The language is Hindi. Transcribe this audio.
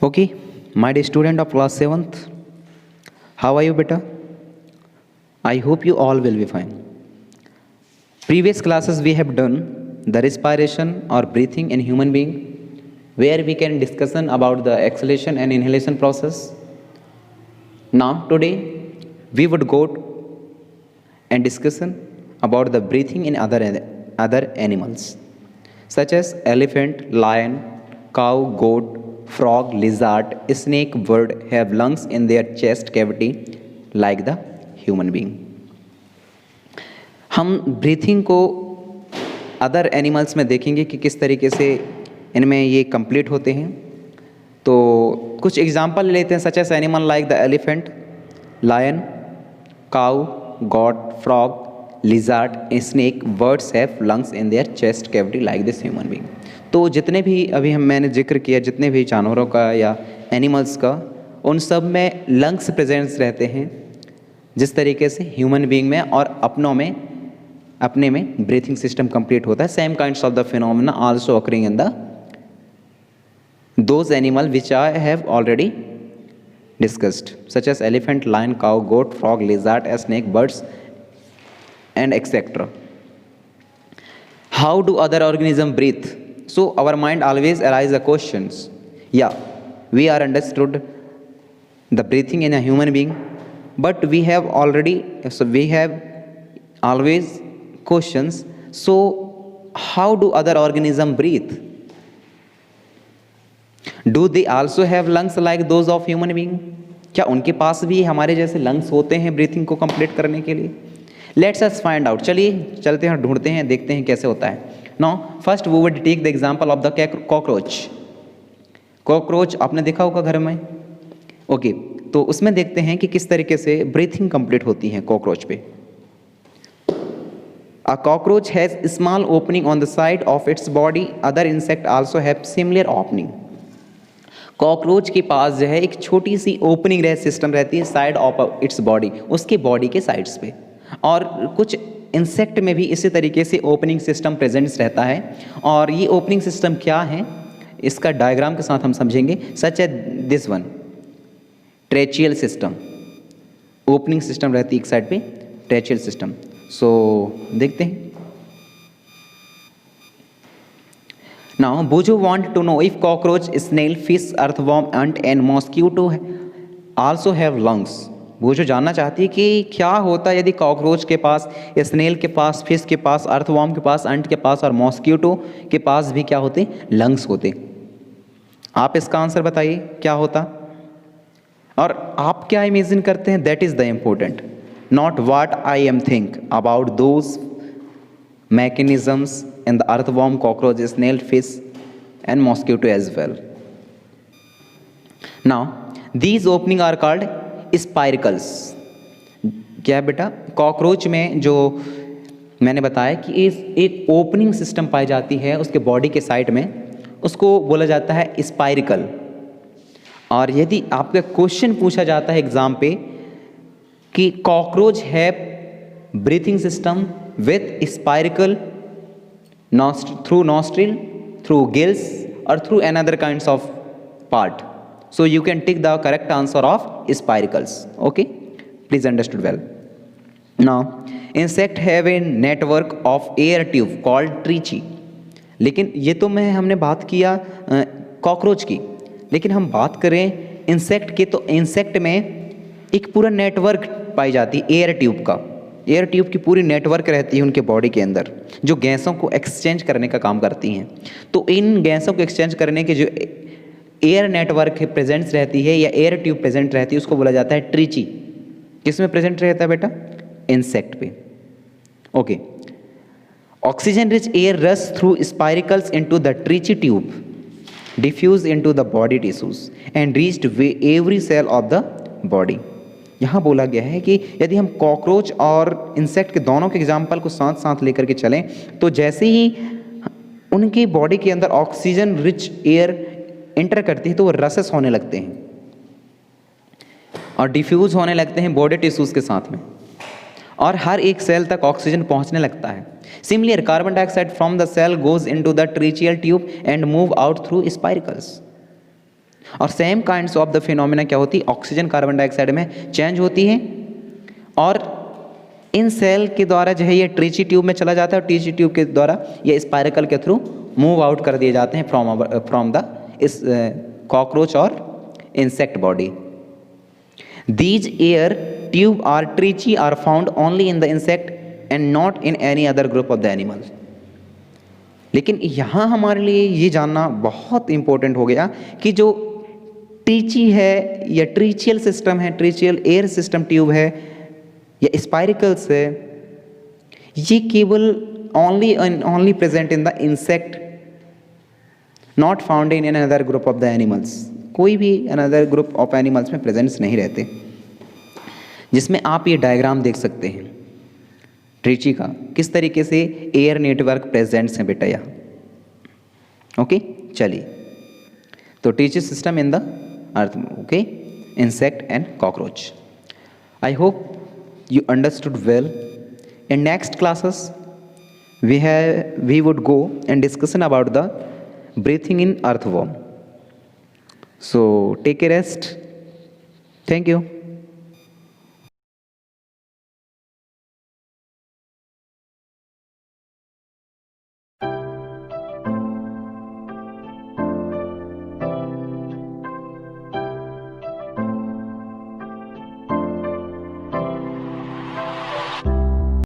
Okay, my dear student of class 7th, how are you beta? I hope you all will be fine. Previous classes we have done the respiration or breathing in human being, where we can discussion about the exhalation and inhalation process. Now today we would go and discussion about the breathing in other animals such as elephant, lion, cow, goat, frog, lizard, snake, bird have lungs in their chest cavity like the human being. हम ब्रीथिंग को अदर एनिमल्स में देखेंगे कि किस तरीके से इनमें ये कंप्लीट होते हैं। तो कुछ एग्जांपल लेते हैं such as animal like the elephant, lion, cow, goat, frog, lizard, snake, birds have lungs in their chest cavity like this human being. तो जितने भी अभी मैंने जिक्र किया, जितने भी जानवरों का या एनिमल्स का, उन सब में लंग्स प्रेजेंस रहते हैं जिस तरीके से ह्यूमन बीइंग में और अपने में ब्रीथिंग सिस्टम कंप्लीट होता है। Same kinds of the phenomena also occurring in the those animal which I have already discussed such as elephant, lion, cow, goat, frog, lizard, snake, birds and etc. How do other organisms breathe? So our mind always arises questions. Yeah, we are understood the breathing in a human being, but we have always questions. So how do other organisms breathe? Do they also have lungs like those of human being? क्या उनके पास भी हमारे जैसे लंग्स होते हैं ब्रीथिंग को कंप्लीट करने के लिए? Let's us find out. चलिए चलते हैं, ढूंढते हैं, देखते हैं कैसे होता है। Now first we would take the example of the cockroach. Cockroach आपने देखा होगा घर में। ओके, तो उसमें देखते हैं कि किस तरीके से ब्रीथिंग कंप्लीट होती है कॉकरोच पे। A cockroach has a small opening on the side of its body. Other insects also have similar opening. Cockroach के पास जो है एक छोटी सी ओपनिंग सिस्टम रहती है साइड ऑफ इट्स बॉडी, उसके बॉडी के साइड्स पे। और कुछ इंसेक्ट में भी इसी तरीके से ओपनिंग सिस्टम प्रेजेंट्स रहता है। और ये ओपनिंग सिस्टम क्या है, इसका डायग्राम के साथ हम समझेंगे। सच है this one, tracheal system, opening system रहती है एक साइड पे, ट्रेचियल सिस्टम। सो देखते हैं। Now, Bojo want to know if cockroach, snail, fish, earthworm, ant and mosquito also have lungs. बोझो जानना चाहती है कि क्या होता है यदि कॉकरोच के पास, स्नेल के पास, फिश के पास, अर्थवॉर्म के पास, अंट के पास और मॉस्किटो के पास भी क्या होते, लंग्स होते। आप इसका आंसर बताइए क्या होता, और आप क्या इमेजिन करते हैं। That is the important, not what I am think about those mechanisms in the earthworm, cockroach, snail, fish and mosquito as well. Now these opening are called spiracles. क्या बेटा, कॉकरोच में जो मैंने बताया कि एक ओपनिंग सिस्टम पाई जाती है उसके बॉडी के साइड में, उसको बोला जाता है स्पाइरिकल। और यदि आपका क्वेश्चन पूछा जाता है एग्जाम पे कि कॉकरोच है breathing system with spiracle through nostril, through gills or through another kinds of part, so you can take the correct answer of spiracles. Okay, please understood well. Now insect have a network of air tube called trachea. लेकिन ये तो हमने बात किया कॉकरोच की, लेकिन हम बात करें इंसेक्ट की, तो इंसेक्ट में एक पूरा नेटवर्क पाई जाती है एयर ट्यूब का। एयर ट्यूब की पूरी नेटवर्क रहती है उनके बॉडी के अंदर, जो गैसों को एक्सचेंज करने का काम करती हैं। तो इन गैसों को एक्सचेंज करने के जो एयर नेटवर्क प्रेजेंट्स रहती है या एयर ट्यूब प्रेजेंट रहती है, उसको बोला जाता है ट्रीची। किसमें प्रेजेंट रहता है बेटा, इंसेक्ट पे। Okay, oxygen rich air rush through spiracles into the trachea tube, diffuse into the body tissues and reached every cell of the body. यहाँ बोला गया है कि यदि हम कॉकरोच और इंसेक्ट के दोनों के एग्जाम्पल को साथ साथ लेकर के चलें, तो जैसे ही उनकी बॉडी के अंदर ऑक्सीजन रिच एयर इंटर करती है तो वो रसेस होने लगते हैं और डिफ्यूज होने लगते हैं बॉडी टिश्यूज के साथ में, और हर एक सेल तक ऑक्सीजन पहुंचने लगता है। Similar carbon dioxide from the cell goes into the tracheal tube and move out through spiracles. और same kinds of the phenomena क्या होती है, ऑक्सीजन कार्बन डाइऑक्साइड में चेंज होती है और इन सेल के द्वारा जो है ये ट्रीची ट्यूब में चला जाता है और ट्रीची ट्यूब के द्वारा ये स्पाइरकल के थ्रू मूव आउट कर दिए जाते हैं फ्रॉम द इस कॉकरोच और insect body. These air tube are trachea are found only in the insect and not in any other group of the animal. लेकिन यहाँ हमारे लिए ये जानना बहुत इंपॉर्टेंट हो गया कि जो ट्रीची है या ट्रीचियल सिस्टम है, ट्रीचियल एयर सिस्टम ट्यूब है या स्पाइरिकल्स है, ये केवल only present in the insect, not found in another group of the animals. कोई भी अनदर ग्रुप ऑफ एनिमल्स में प्रेजेंस नहीं रहते। जिसमें आप ये डायग्राम देख सकते हैं ट्रीची का, किस तरीके से एयर नेटवर्क प्रेजेंट्स हैं बेटा यहाँ। ओके, चलिए, तो trachea system in the earth, okay, insect and cockroach. I hope you understood well. In next classes we would go and discussion about the breathing in earthworm. So take a rest. Thank you.